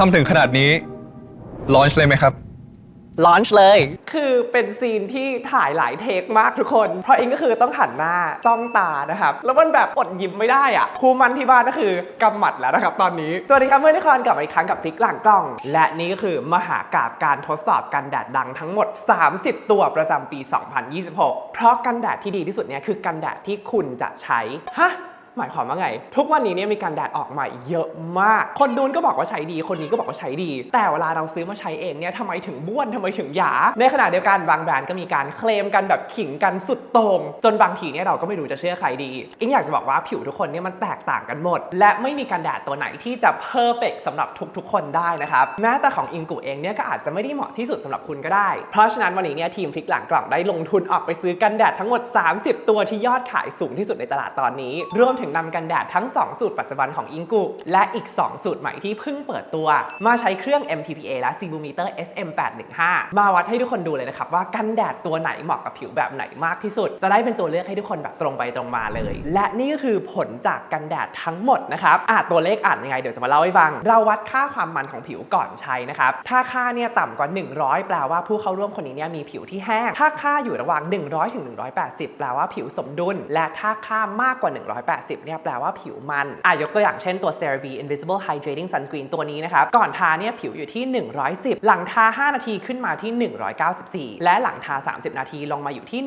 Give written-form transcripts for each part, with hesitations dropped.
ทำถึงขนาดนี้ลอนช์เลยไหมครับลอนช์เลยคือเป็นซีนที่ถ่ายหลายเทคมากทุกคนเพราะเองก็คือต้องหันหน้าจ้องตานะครับแล้วมันแบบอดยิ้มไม่ได้อ่ะครูมันที่บ้านก็คือกำหมัดแล้วนะครับตอนนี้สวัสดีครับเพื่อนทุกคนกลับมาอีกครั้งกับพลิกหลังกล้องและนี่ก็คือมหากาพย์การทดสอบกันแดดดังทั้งหมด30ตัวประจำปี2026เพราะกันแดดที่ดีที่สุดเนี่ยคือกันแดดที่คุณจะใช้ฮะหมายความว่าไงทุกวันนี้เนี่ยมีกันแดดออกใหม่เยอะมากคนนู้นก็บอกว่าใช้ดีคนนี้ก็บอกว่าใช้ดีแต่เวลาเราซื้อมาใช้เองเนี่ยทำไมถึงบ้วนทำไมถึงหยาในขณะเดียวกันบางแบรนด์ก็มีการเคลมกันแบบขิงกันสุดโต่งจนบางทีเนี่ยเราก็ไม่รู้จะเชื่อใครดีอิงอยากจะบอกว่าผิวทุกคนเนี่ยมันแตกต่างกันหมดและไม่มีกันแดดตัวไหนที่จะเพอร์เฟกต์สำหรับทุกๆคนได้นะครับแม้แต่ของอิงกุเองเนี่ยก็อาจจะไม่ได้เหมาะที่สุดสำหรับคุณก็ได้เพราะฉะนั้นวันนี้เนี่ยทีมพลิกหลังกล่องได้ลงทุนออกไปซื้อกันแดดทั้งหมด30ตัวที่ยอดขายสูงที่สุดในตลาดตอนนี้รวมถึงนำกันแดดทั้ง2สูตรปัจจุบันของอิงกุและอีก2สูตรใหม่ที่เพิ่งเปิดตัวมาใช้เครื่อง MTPA และ Sibumeter SM815 มาวัดให้ทุกคนดูเลยนะครับว่ากันแดดตัวไหนเหมาะกับผิวแบบไหนมากที่สุดจะได้เป็นตัวเลือกให้ทุกคนแบบตรงไปตรงมาเลยและนี่ก็คือผลจากกันแดดทั้งหมดนะครับตัวเลขอ่านยังไงเดี๋ยวจะมาเล่าให้ฟังเราวัดค่าความมันของผิวก่อนใช้นะครับถ้าค่าเนี่ยต่ำกว่า100แปลว่าผู้เข้าร่วมคนนี้เนี่ยมีผิวที่แห้งถ้าค่าอยู่ระหว่าง100ถึง180แปลว่าผิวสมดุลและถ้าค่ามากกว่า180เนี่ยแปลว่าผิวมันยกตัวอย่างเช่นตัว CeraVe Invisible Hydrating Sunscreen ตัวนี้นะครับก่อนทาเนี่ยผิวอยู่ที่110หลังทา5นาทีขึ้นมาที่194และหลังทา30นาทีลงมาอยู่ที่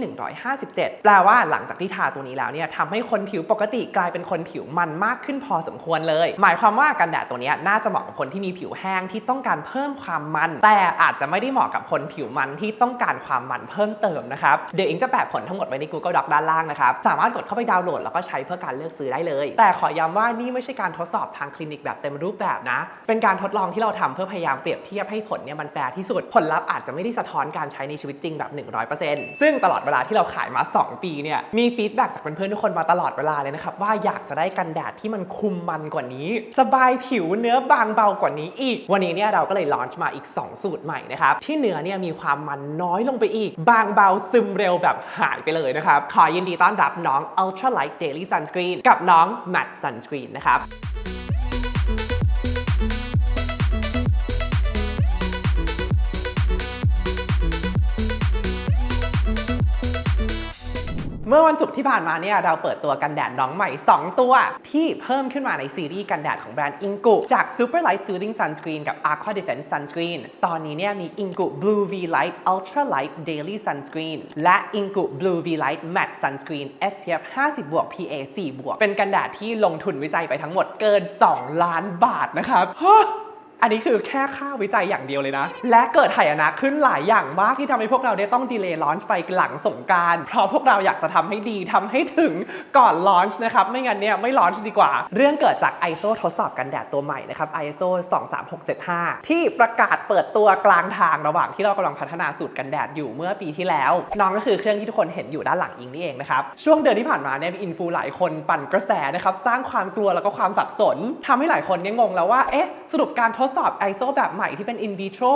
157แปลว่าหลังจากที่ทาตัวนี้แล้วเนี่ยทำให้คนผิวปกติกลายเป็นคนผิวมันมากขึ้นพอสมควรเลยหมายความว่ากันแดดตัวนี้น่าจะเหมาะกับคนที่มีผิวแห้งที่ต้องการเพิ่มความมันแต่อาจจะไม่ได้เหมาะกับคนผิวมันที่ต้องการความมันเพิ่มเติมนะครับเดี๋ยวอิงจะแปะผลทั้งหมดไว้ใน Google Doc ด้านล่างนะครับสามารถกดเข้าไปดาวน์โหลดแล้วก็ใช้เพื่อการเลือกซื้อได้เลยแต่ขอย้ำว่านี่ไม่ใช่การทดสอบทางคลินิกแบบเต็มรูปแบบนะเป็นการทดลองที่เราทำเพื่อพยายามเปรียบเทียบให้ผลเนี่ยมันแฟร์ที่สุดผลลัพธ์อาจจะไม่ได้สะท้อนการใช้ในชีวิตจริงแบบ 100% ซึ่งตลอดเวลาที่เราขายมา2ปีเนี่ยมีฟีดแบ็กจากเพื่อนๆทุกคนมาตลอดเวลาเลยนะครับว่าอยากจะได้กันแดดที่มันคุมมันกว่านี้สบายผิวเนื้อบางเบากว่านี้อีกวันนี้เนี่ยเราก็เลยลอนช์มาอีก2สูตรใหม่นะครับที่เนื้อเนี่ยมีความมันน้อยลงไปอีกบางเบาซึมเร็วแบบหายไปเลยนะครับขอยินดีต้อนรับน้อง Ultra Light Daily Sunscreen กับน้อง Matte Sunscreen นะครับเมื่อวันศุกร์ที่ผ่านมาเนี่ยเราเปิดตัวกันแดดน้องใหม่2ตัวที่เพิ่มขึ้นมาในซีรีส์กันแดดของแบรนด์อิงกุจาก Super Light Soothing Sunscreen กับ Aqua Defense Sunscreen ตอนนี้เนี่ยมีอิงกุ Blue V Light Ultra Light Daily Sunscreen และอิงกุ Blue V Light Matte Sunscreen SPF 50 PA 4 เป็นกันแดดที่ลงทุนวิจัยไปทั้งหมดเกิน2 ล้านบาทนะครับอันนี้คือแค่ค่าวิจัยอย่างเดียวเลยนะและเกิดหายนะขึ้นหลายอย่างมากที่ทำให้พวกเราได้ต้องดีเลย์ลอนช์ไปหลังสงกรานต์เพราะพวกเราอยากจะทำให้ดีทำให้ถึงก่อนลอนช์นะครับไม่งั้นเนี่ยไม่ลอนช์ดีกว่าเรื่องเกิดจาก ISO ทดสอบกันแดดตัวใหม่นะครับ ISO 23675ที่ประกาศเปิดตัวกลางทางระหว่างที่เรากำลังพัฒนาสูตรกันแดดอยู่เมื่อปีที่แล้วน้องก็คือเครื่องที่ทุกคนเห็นอยู่ด้านหลังอิงนี่เองนะครับช่วงเดือนที่ผ่านมาเนี่ยมีอินฟูหลายคนปั่นกระแสนะครับสร้างความกลัวแล้วก็ความสับสนทำให้หลายคนเนี่ยงงแล้วว่าสรุปการทดสอบ ISO แบบใหม่ที่เป็น in vitro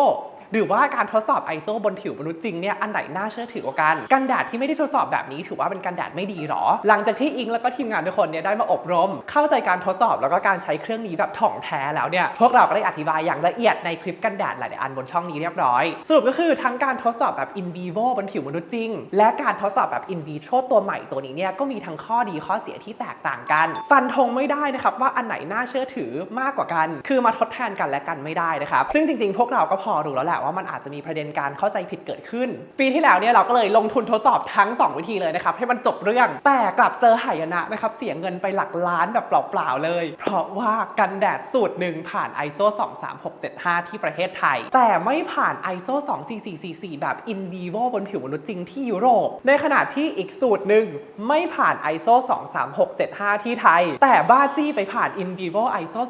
หรือว่าการทดสอบ ISO บนผิวมนุษย์จริงเนี่ยอันไหนน่าเชื่อถือกว่ากันแดดที่ไม่ได้ทดสอบแบบนี้ถือว่าเป็นกันแดดไม่ดีหรอหลังจากที่อิงแล้วก็ทีมงานทุกคนเนี่ยได้มาอบรมเข้าใจการทดสอบแล้วก็การใช้เครื่องนี้แบบถ่องแท้แล้วเนี่ยพวกเราก็ได้อธิบายอย่างละเอียดในคลิปกันแดดหลายๆอันบนช่องนี้เรียบร้อยสรุปก็คือทั้งการทดสอบแบบ in vivo บนผิวมนุษย์จริงและการทดสอบแบบ in vitro ตัวใหม่ตัวนี้เนี่ยก็มีทั้งข้อดีข้อเสียที่แตกต่างกันฟันธงไม่ได้นะครับว่าอันไหนน่าเชื่อถือมากกว่ากันคือมาทดแทนกันและกันไม่ได้นะครับซึ่งจริงๆพวกเราก็พอรู้แล้วแหละว่ามันอาจจะมีประเด็นการเข้าใจผิดเกิดขึ้นปีที่แล้วเนี่ยเราก็เลยลงทุนทดสอบทั้ง2วิธีเลยนะครับให้มันจบเรื่องแต่กลับเจอหายนะนะครับเสียเงินไปหลักล้านแบบเปล่าๆเลยเพราะว่ากันแดดสูตรหนึ่งผ่าน ISO 23675ที่ประเทศไทยแต่ไม่ผ่าน ISO 24444แบบ in vivo บนผิวมนุษย์จริงที่ยุโรปในขณะที่อีกสูตรหนึ่งไม่ผ่าน ISO 23675ที่ไทยแต่บ้าจี้ไปผ่าน in vivo ISO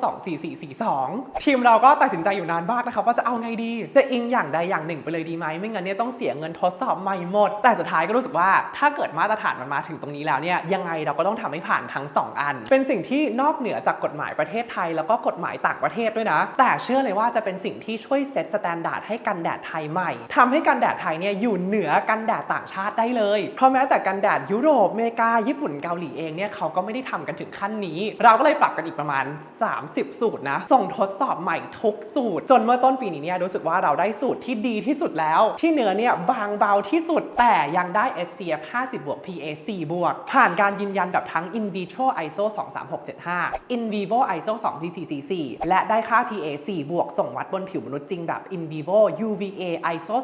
24442ทีมเราก็ตัดสินใจอยู่นานมากนะครับว่าจะเอาไงดีจะอิงอย่างใดอย่างหนึ่งไปเลยดีไหมไม่งั้นเนี่ยต้องเสียเงินทดสอบใหม่หมดแต่สุดท้ายก็รู้สึกว่าถ้าเกิดมาตรฐานมันมาถึงตรงนี้แล้วเนี่ยยังไงเราก็ต้องทำให้ผ่านทั้ง2อันเป็นสิ่งที่นอกเหนือจากกฎหมายประเทศไทยแล้วก็กฎหมายต่างประเทศด้วยนะแต่เชื่อเลยว่าจะเป็นสิ่งที่ช่วยเซตสแตนดาร์ดให้กันแดดไทยใหม่ทำให้กันแดดไทยเนี่ยอยู่เหนือกันแดดต่างชาติได้เลยเพราะแม้แต่กันแดดยุโรปอเมริกาญี่ปุ่นเกาหลีเองเนี่ยเขาก็ไม่ได้ทำกันถึงขั้นนี้เราก็เลยปรับกันอีกประมาณ30สูตรนะส่งทดสอบใหม่ ทุกสูตรจนเมื่อต้นปีนี้เนี่ยรู้สึกว่าเราได้สูตรที่ดีที่สุดแล้วที่เนื้อเนี่ยบางเบาที่สุดแต่ยังได้ SPF 50 บวก PA 4 บวกผ่านการยืนยันแบบทั้ง In vitro ISO 23675 In vivo ISO 24444และได้ค่า PA 4 บวกส่งวัดบนผิวมนุษย์จริงแบบ In vivo UVA ISO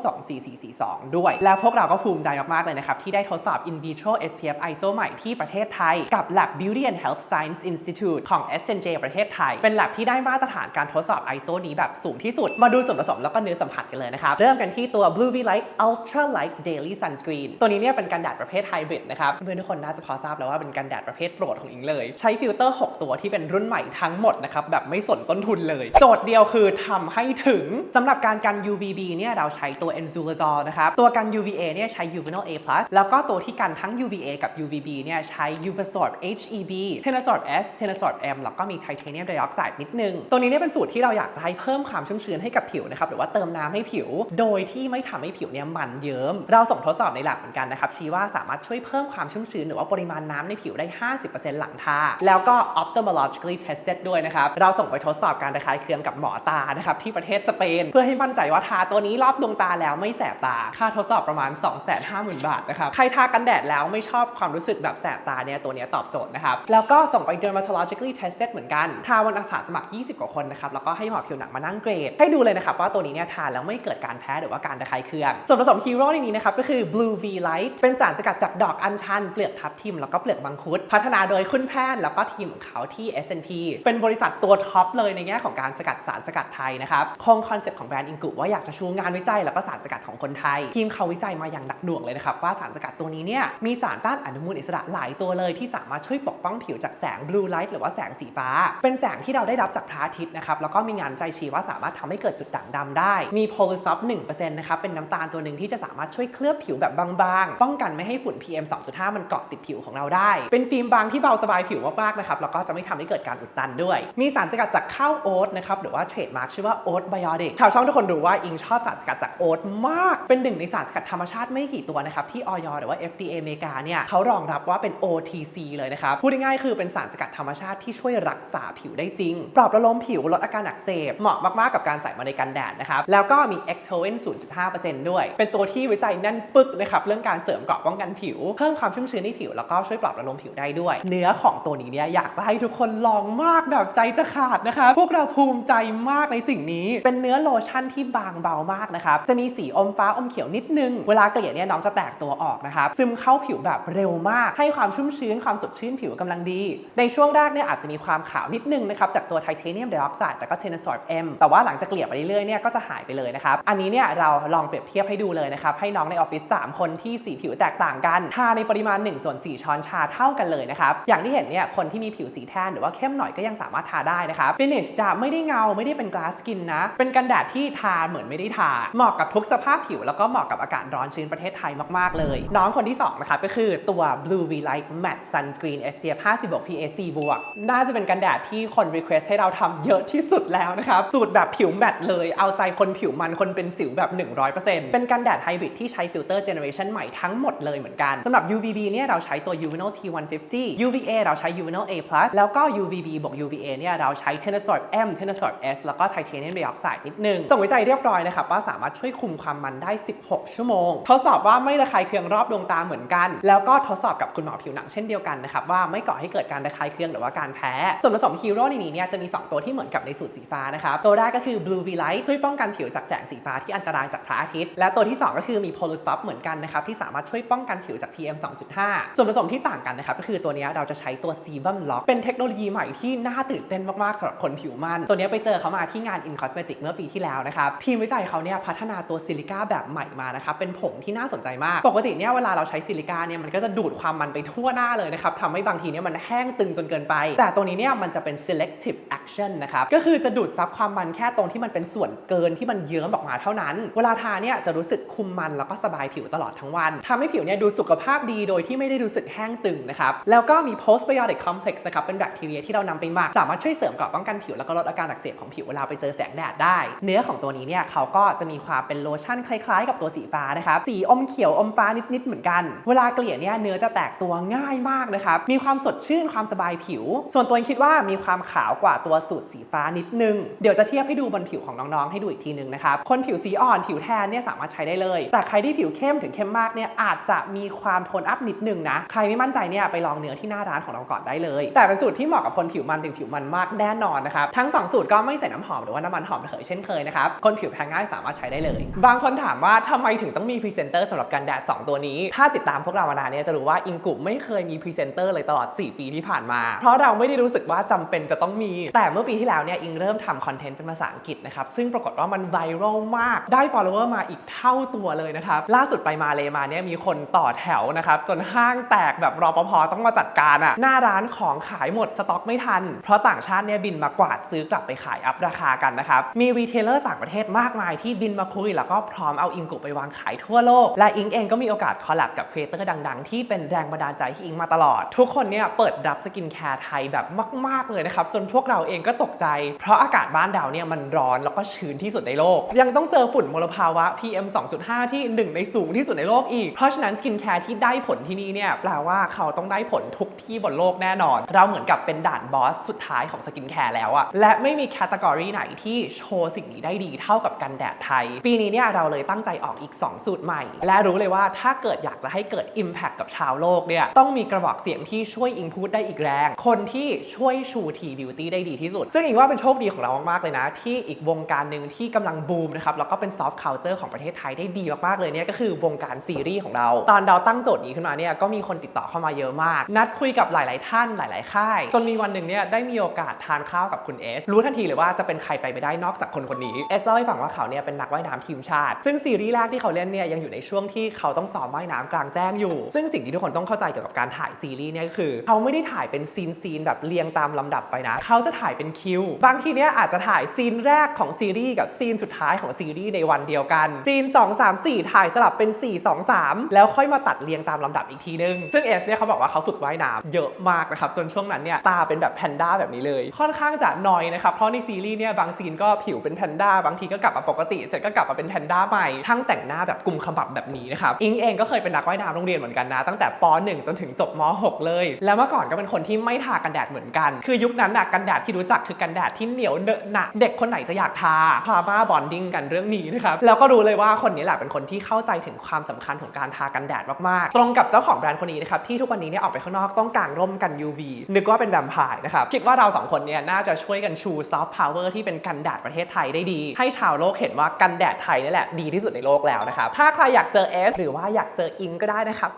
24442ด้วยแล้วพวกเราก็ภูมิใจมากๆเลยนะครับที่ได้ทดสอบ In vitro SPF ISO ใหม่ที่ประเทศไทยกับ Lab Beauty and Health Science Institute ของ SNJ ประเทศไทยเป็น lab ที่ได้มาตรฐานการทดสอบ ISO นี้แบบสูงที่สุดมาดูส่วนผสมแล้วก็เนื้อสัมผัสกันเลยนะครับเริ่มกันที่ตัว Blue V Light Ultra Light Daily Sunscreen ตัวนี้เนี่ยเป็นกันแดดประเภทไฮบริดนะครับเพื่อนๆทุกคนน่าจะพอทราบแล้วว่าเป็นกันแดดประเภทโปรดของอิงเลยใช้ฟิลเตอร์ 6 ตัวที่เป็นรุ่นใหม่ทั้งหมดนะครับแบบไม่สนต้นทุนเลยโจทย์เดียวคือทำให้ถึงสำหรับการกัน UVB เนี่ยเราใช้ตัว Enzulazole นะครับตัวกัน UVA เนี่ยใช้ Uvinol A+ แล้วก็ตัวที่กันทั้ง UVA กับ UVB เนี่ยใช้ Uvasorb HEB Tenasorb S Tenasorb M แล้วก็มีไทเทเนียมไดออกไซด์นิดนึงตัวนี้เนี่ยเป็นสูตรที่เราอยากจะให้เพิ่มความชุ่มชื้นให้กับผิวนะครับหรือว่าเติมน้ำให้ผิวโดยที่ไม่ทำให้ผิวเนี่ยมันเยิ้มเราส่งทดสอบใน lab เหมือนกันนะครับชี้ว่าสามารถช่วยเพิ่มความชุ่มชื้นหรือว่าปริมาณน้ำในผิวได้ 50% หลังทาแล้วก็ ophthalmologically tested ด้วยนะครับเราส่งไปทดสอบการระคายเคืองกับหมอตานะครับที่ประเทศสเปนเพื่อให้มั่นใจว่าทาตัวนี้รอบดวงตาแล้วไม่แสบตาค่าทดสอบประมาณ 250,000 บาทนะครับใครทากันแดดแล้วไม่ชอบความรู้สึกแบบแสบตาเนี่ยตัวนี้ตอบโจทย์นะครับแล้วก็ส่งไป dermatologically tested เหมือนกันทาวันอาสาสมัคร 20 กว่าคนนะครับแล้วก็ให้หมอผิวหนังมานั่งเกรดให้ดูเลยนะครับว่าตัวนี้เนี่ยทานแล้วไม่เกิดการแพ้หรือว่าการระคายเคืองส่วนผสมฮีโร่ในนี้นะครับก็คือ Blue V Light เป็นสารสกัดจากดอกอัญชันเปลือกทับทิมแล้วก็เปลือกมังคุดพัฒนาโดยคุณแพทย์แล้วก็ทีมของเขาที่ S&P เป็นบริษัทตัวท็อปเลยในแง่ของการสกัดสารสกัดไทยนะครับคงคอนเซ็ปต์ของแบรนด์อิงกุว่าอยากจะชูงานวิจัยแล้วก็สารสกัดของคนไทยทีมเขาวิจัยมาอย่างหนักหน่วงเลยนะครับว่าสารสกัดตัวนี้เนี่ยมีสารต้านอนุมูลอิสระหลายตัวเลยที่สามารถช่วยปกป้องผิวจากแสง Blue Light หรือว่าแสงสีฟ้าเป็นแสงที่เราได้รับจากพระอาทิตย์นะครับแล้วก็มีงานวิจัยชี้ว่าสามารถทำให้เกิดจุดด่างดำได้มี Polysoft 1% นะครับเป็นน้ำตาลตัวหนึ่งที่จะสามารถช่วยเคลือบผิวแบบบางๆป้องกันไม่ให้ฝุ่น PM 2.5 มันเกาะติดผิวของเราได้เป็นฟิล์มบางที่เบาสบายผิวมากๆนะครับแล้วก็จะไม่ทำให้เกิดการอุดตันด้วยมีสารสกัดจากข้าวโอ๊ตนะครับหรือว่าเทรดมาร์คชื่อว่าโอ๊ตไบโอติกชาวช่องทุกคนรู้ว่าอิงชอบสารสกัดจากโอ๊ตมากเป็นหนึ่งในสารสกัดธรรมชาติไม่กี่ตัวนะครับที่ อยหรือว่า FDA อเมริกาเนี่ยเขารองรับว่าเป็น OTC เลยนะครับพูดง่ายๆคือเป็นสารสกัดธรรมชาติที่ช่วยรักษาผิวได้จริงปรับประโลมผิวลดอาการอักเสบเหมาะมากๆกับการใส่มาในกันแดดนะครับแล้วก็มี Ectoin 0.5% ด้วยเป็นตัวที่วิจัยแน่นปึกนะครับเรื่องการเสริมเกราะป้องกันผิวเพิ่มความชุ่มชื้นให้ผิวแล้วก็ช่วยปรับประโลมผิวได้ด้วยเนื้อของตัวนี้เนี่ยอยากจะให้ทุกคนลองมากแบบใจจะขาดนะคะพวกเราภูมิใจมากในสิ่งนี้เป็นเนื้อโลชั่นที่บางเบามากนะครับจะมีสีอมฟ้าอมเขียวนิดนึงเวลาเกลี่ยเนี่ยน้องจะแตกตัวออกนะครับซึมเข้าผิวแบบเร็วมากให้ความชุ่มชื้นความสดชื่นผิวกำลังดีในช่วงแรกเนี่ยอาจจะมีความขาวนิดนึงนะครับจากตัวไทเทเนียมไดออกไซด์แต่ก็เทนซอร์บ M แต่ว่าหลังจากเกลี่ยไปเรื่อยๆเนี่ยก็จะหายไปเลยนะครับอันนี้เนี่ยเราลองเปรียบเทียบให้ดูเลยนะครับให้น้องในออฟฟิศ3คนที่สีผิวแตกต่างกันทาในปริมาณ1/4 ช้อนชาเท่ากันเลยนะครับอย่างที่เห็นเนี่ยคนที่มีผิวสีแทนหรือว่าเข้มหน่อยก็ยังสามารถทาได้นะครับฟินิชจะไม่ได้เงาไม่ได้เป็นกลาสสกินนะเป็นกันแดดที่ทาเหมือนไม่ได้ทาเหมาะกับทุกสภาพผิวแล้วก็เหมาะกับอากาศร้อนชื้นประเทศไทยมากๆเลยน้องคนที่2นะครับก็คือตัว Blue V Light Matte Sunscreen SPF 50 บวก PA 4 บวกน่าจะเป็นกันแดดที่คนรีเควสให้เราทำเยอะที่สุดแล้วนะครับสูตรแบบผิวแมตต์เลยเอาใจคนผิวมันคนเป็นสิวแบบ 100% เป็นกันแดดไฮบริดที่ใช้ฟิลเตอร์เจเนอเรชันใหม่ทั้งหมดเลยเหมือนกันสำหรับ UVB เนี่ยเราใช้ตัว Uvinol T150 UVA เราใช้ Uvinol A+ แล้วก็ UVB บวก UVA เนี่ยเราใช้ Tenasorb M Tenasorb S แล้วก็ไทเทเนียมไดออกไซด์นิดนึงส่งวิจัยเรียบร้อยนะครับว่าสามารถช่วยคุมความมันได้16 ชั่วโมงทดสอบว่าไม่ระคายเคืองรอบดวงตาเหมือนกันแล้วก็ทดสอบกับคุณหมอผิวหนังเช่นเดียวกันนะครับว่าไม่ก่อให้เกิดการระคายเคืองหรือว่าการแพ้ส่วนผสมฮีโร่ในนี้เนี่ยจะมี2ตัวที่เหมือนกับในสูตรสีฟ้านะครับตัวแรกก็คือ Blue V Light ช่วยป้องกันผิวจากแสงสีฟ้าที่อันตรายจากพระอาทิตย์และตัวที่2ก็คือมี Polysoft เหมือนกันนะครับที่สามารถช่วยป้องกันผิวจาก PM 2.5 ส่วนผสมที่ต่างกันนะครับก็คือตัวนี้เราจะใช้ตัว Sebum Lock เป็นเทคโนโลยีใหม่ที่น่าตื่นเต้นมากๆสำหรับคนผิวมันตัวนี้ไปเจอเขามาที่งาน In Cosmetics เมื่อปีที่แล้วนะครับทีมวิจัยเขาเนี่ยพัฒนาตัวซิลิก้าแบบใหม่มานะครับเป็นผงที่น่าสนใจมากปกติเนี่ยเวลาเราใช้ซิลิก้าเนี่ยมันก็จะดูดความมันไปทั่วหน้าเลยนะครับทำให้บางทีเนี่ยมันแห้งตึงจนเกินไปแต่ตัวนี้เนี่ยมันจะเป็น selective action นะครับก็คือจะดูดซับความมันแค่ตรงที่มันเป็นส่วนเกินที่มันเยิ้มออกมาเท่านั้นเวลาทาเนี่ยจะรู้สึกคุมมันแล้วก็สบายผิวตลอดทั้งวันทำให้ผิวเนี่ยดูสุขภาพดีโดยที่ไม่ได้รู้สึกแห้งตึงนะครับแล้วก็มี postbiotic complex นะครับเป็นแบคทีเรียที่เรานำไปหมักสามารถช่วยเสริมเกราะป้องกันผิวแล้วก็ลดอาการอักเสบของผิวเวลาไปเจอแสงแดดได้เนื้อของตัวนี้เนี่ยเขาก็จะมีความเป็นโลชั่นคล้ายๆกับตัวสีฟ้านะครับสีอมเขียวอมฟ้านิดๆเหมือนกันเวลาเกลี่ยเนี่ยเนื้อจะแตกตัวง่ายมากนะครับมีความสดชื่นความสบายผิวส่วนตัวคิดว่ามีความขาวกว่าตัวสูตรสีฟ้านิดนึง งเดี๋ยวจะเทียบให้ดูบนผิวของน้องๆให้ดูอีกทีนึงนะครับคนผิวสีอ่อนผิวแทนเนี่ยสามารถใช้ได้เลยแต่ใครที่ผิวเข้มถึงเข้มมากเนี่ยอาจจะมีความโทนอัพนิดนึงนะใครไม่มั่นใจเนี่ยไปลองเนื้อที่หน้าร้านของเราก่อนได้เลยแต่เป็นสูตรที่เหมาะกับคนผิวมันถึงผิวมันมากแน่นอนนะครับทั้ง2สูตรก็ไม่ใส่น้ำหอมหรือว่าน้ำมันหอมระเหยเช่นเคยนะครับคนผิวแพ้ง่ายสามารถใช้ได้เลยบางคนถามว่าทำไมถึงต้องมีพรีเซนเตอร์สำหรับกันแดด2ตัวนี้ถ้าติดตามพวกเรามานานเนี่ยจะรู้ว่าอิงกุไม่เคยมีพรีเซนเตอร์เลยตลอด4ปีที่ผ่านมาเพราะเราไม่ได้รู้สึกว่าจำเป็นจะต้องมีแต่เมื่อปีที่แล้วเนี่ยอิงเริ่มทำคอนเทนต์เป็นภาษาอังกฤษนะครับซึ่งปรากฏว่ามันไวรัลมากได้ follower มาอีกเท่าตัวเลยนะครับล่าสุดไปมาเลมาเนี่ยมีคนต่อแถวนะครับจนห้างแตกแบบรปภต้องมาจัดการอ่ะหน้าร้านของขายหมดสต็อกไม่ทันเพราะต่างชาติเนี่ยบินมากวาดซื้อกลับไปขายอัพราคากันนะครับมีรีเทลเลอร์ต่างประเทศมากมายที่บินมาคุยแล้วก็พร้อมเอาอิงกุไปวางขายทั่วโลกและอิงเองก็มีโอกาสคอลแลบกับครีเอเตอร์ดังๆที่เป็นแรงบันดาลใจให้อิงมาตลอดทุกคนเนี่ยเปิดรับสกินแคร์ไทยแบบมากๆเลยนะครับจนพวกเราเองก็ตกใจเพราะอากาศบ้านเราเนี่ยมันร้อนแล้วก็ชื้นที่สุดในโลกยังต้องเจอฝุ่นมลภาวะ PM 2.5 ที่1ในสูงที่สุดในโลกอีกเพราะฉะนั้นสกินแคร์ที่ได้ผลที่นี่เนี่ยแปลว่าเขาต้องได้ผลทุกที่บนโลกแน่นอนเราเหมือนกับเป็นด่านบอสสุดท้ายของสกินแคร์แล้วอะและไม่มีแคตตากรีไหนที่โชว์สิ่งนี้ได้ดีเท่ากับกันแดดไทยปีนี้เนี่ยเราเลยตั้งใจออกอีก2สูตรใหม่และรู้เลยว่าถ้าเกิดอยากจะให้เกิด Impact กับชาวโลกเนี่ยต้องมีกระบอกเสียงที่ช่วยอิงพูดได้อีกแรงคนที่ช่วยชูทีบิวตี้ได้ดีที่สุดซึ่งอิงว่าเป็นโชคดีของเรามากๆเลยนะที่อีกวงการหนึ่งที่กำลังบูมนะครับแล้วก็เป็นซอฟต์คัลเจอร์ของประเทศไทยได้ดีมากๆเลยเนี่ยก็คือวงการซีรีส์ของเราตอนเราตั้งโจทย์นี้ขึ้นมาเนี่ยก็มีคนติดต่อเข้ามาเยอะมากนัดคุยกับหลายๆท่านหลายๆค่ายจนมีวันหนึ่งเนี่ยได้มีโอกาสทานข้าวกับคุณเอสรู้ทันทีเลยว่าจะเป็นใครไปไม่ได้นอกจากคนคนนี้เอสเล่าให้ฟังว่าเขาเนี่ยเป็นนักว่ายน้ำทีมชาติซึ่งซีรีส์แรกที่เขาเล่นเนี่ยยังอยู่ในช่วงที่เขาต้องซ้อมว่ายน้ำกลางแจ้งอยู่ซึ่งสิ่งที่ทุกคนต้องเข้าใจเกี่ยวกับการถ่ายซีรีส์เนี่ยก็คือเขาไม่ได้ถ่ายเป็นซีนแบบเรียงตามลำดับไปนะเขาจะถ่ายเป็นคิวบางทีเนี่ยอาจจะถ่ายซีนแรกของซีรีส์กับซีนสุดท้ายของซีรีส์ในวันเดียวกันซีน2 3 4ถ่ายสลับเป็น4 2 3แล้วค่อยมาตัดเรียงตามลำดับอีกทีนึงซึ่งเอสเนี่ยเขาบอกว่าเขาฝึกว่ายน้ำเยอะมากนะครับจนช่วงนั้นเนี่ยตาเป็นแบบแพนด้าแบบนี้เลยค่อนข้างจะนอยนะครับเพราะในซีรีส์เนี่ยบางซีนก็ผิวเป็นแพนด้าบางทีก็กลับมาปกติเสร็จก็กลับมาเป็นแพนด้าใหม่ทั้งแต่งหน้าแบบกุมขมับแบบนี้นะครับอิงเองก็เคยเป็นนักว่ายน้ำโรงเรียนเหมือนกันนะตั้งแต่ป .1 จนถึงจบม .6 เลยแล้วเมื่อก่อนก็เป็นคนที่ไม่ทากันแดดเหมือนกันคือยุคนั้นกันแดดที่รู้จักคือกันแดดที่เหนียวเนอะหนะเด็กคนไหนจะอยากทาพาบ้าบอนดิ้งกันเรื่องนี้นะครับแล้วก็รู้เลยว่าคนนี้แหละเป็นคนที่เข้าใจถึงความสำคัญของการทากันแดดมากๆตรงกับเจ้าของแบรนด์คนนี้นะครับที่ทุกวันนี้เนี่ยออกไปข้างนอกต้องกางร่มกัน UV นึกว่าเป็นแวมไพร์นะครับคิดว่าเรา2คนเนี่ยน่าจะช่วยกันชูซอฟต์พาวเวอร์ที่เป็นกันแดดประเทศไทยได้ดีให้ชาวโลกเห็นว่ากันแดดไทยนี่แหละดีที่สุดในโลกแล้วนะครับถ้าใครอยากเจอเอสหรือว่าอยากเจออิงก็ได้นะครับ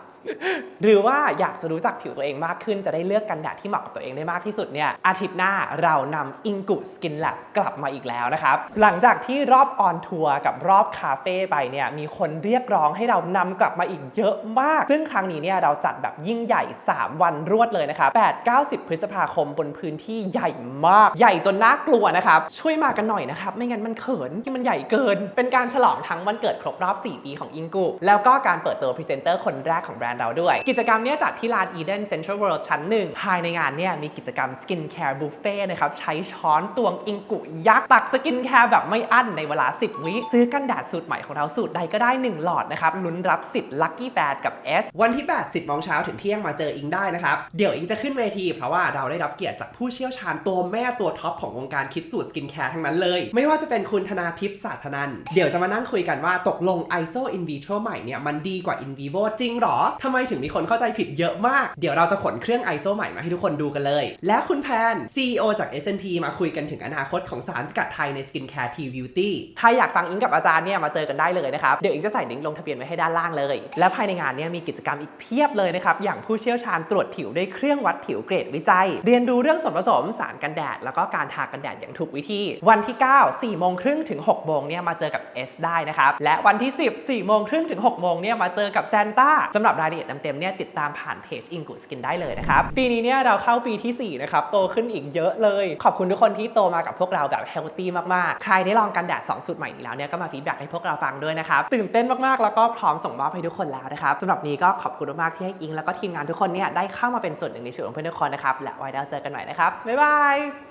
หรือว่าอยากจะรู้จักผิวตัวเองมากขึ้นจะได้เลือกกันแดดที่เหมาะกับตัวเองได้มากที่สุดเนี่ยอาทิตย์หน้าเรานำอิงกุสกินแลบกลับมาอีกแล้วนะครับหลังจากที่รอบออนทัวร์กับรอบคาเฟ่ไปเนี่ยมีคนเรียกร้องให้เรานำกลับมาอีกเยอะมากซึ่งครั้งนี้เนี่ยเราจัดแบบยิ่งใหญ่3วันรวดเลยนะครับ8-9-10 พฤษภาคมบนพื้นที่ใหญ่มากใหญ่จนน่ากลัวนะครับช่วยมากันหน่อยนะครับไม่งั้นมันเขินที่มันใหญ่เกินเป็นการฉลองทั้งวันเกิดครบรอบ4ปีของอิงกุแล้วก็การเปิดตัวพรีเซนเตอร์คนแรกของแบรนด์เราด้วยกิจกรรมนี้จัดที่ลาน Eden Central World ชั้น 1ภายในงานเนี่ยมีกิจกรรม Skin Care Buffet นะครับใช้ช้อนตวงอิงกุยักษ์ตักสกินแคร์แบบไม่อั้นในเวลา10 วิซื้อกันแดดสูตรใหม่ของเราสูตรใดก็ได้1หลอดนะครับลุ้นรับสิทธิ์ Lucky Bad กับ S วันที่8 10 โมงเช้าถึงเที่ยงมาเจออิงได้นะครับเดี๋ยวอิงจะขึ้นเวทีเพราะว่าเราได้รับเกียรติจากผู้เชี่ยวชาญตัวแม่ตัวท็อปของวงการคิดสูตรสกินแคร์ทั้งนั้นเลยไม่ว่าจะเป็นคุณธนาทิพย์สาธนันท์เดี๋ยวจะมานั่งคุยกันว่าตกลง ISO in vitro ใหม่เนี่ยมันดีกว่า in vivo จริงหรอทำไมถึงมีคนเข้าใจผิดเยอะมากเดี๋ยวเราจะขนเครื่อง ISO ใหม่มาให้ทุกคนดูกันเลยและคุณแพน CEO จาก S&P มาคุยกันถึงอนาคตของสารสกัดไทยใน Skincare T Beauty ถ้าอยากฟังอิงกับอาจารย์เนี่ยมาเจอกันได้เลยนะครับเดี๋ยวอิงจะใส่ลิงก์ลงทะเบียนไว้ให้ด้านล่างเลยและภายในงานเนี่ยมีกิจกรรมอีกเพียบเลยนะครับอย่างผู้เชี่ยวชาญตรวจผิวด้วยเครื่องวัดผิวเกรดวิจัยเรียนรู้เรื่องส่วนผสมสารกันแดดแล้วก็การทากันแดดอย่างถูกวิธีวันที่9 4 โมงครึ่งถึง 6 โมงเนี่ยมาเจอกับ S ได้นะครับและวันที่10 4 โมงครึ่งถึง 6 โมงเนี่ยมาเจอกับแซนต้าสำหรับรายละเอียดเต็มๆเนี่ยติดตามผ่านเพจอิงกุสกินได้เลยนะครับปีนี้เนี่ยเราเข้าปีที่4นะครับโตขึ้นอีกเยอะเลยขอบคุณทุกคนที่โตมากับพวกเราแบบเฮลตี้มากๆใครได้ลองกันแดด2สูตรใหม่นี้แล้วเนี่ยก็มาฟีดแบ็กให้พวกเราฟังด้วยนะครับตื่นเต้นมากๆแล้วก็พร้อมส่งมอบให้ทุกคนแล้วนะครับสำหรับนี้ก็ขอบคุณมากๆที่ให้อิงแล้วก็ทีมงานทุกคนเนี่ยได้เข้ามาเป็นส่วนหนึ่งในชีวิตของเพื่อนทุกคนนะครับและไว้ได้เจอกันใหม่นะครับบ๊ายบาย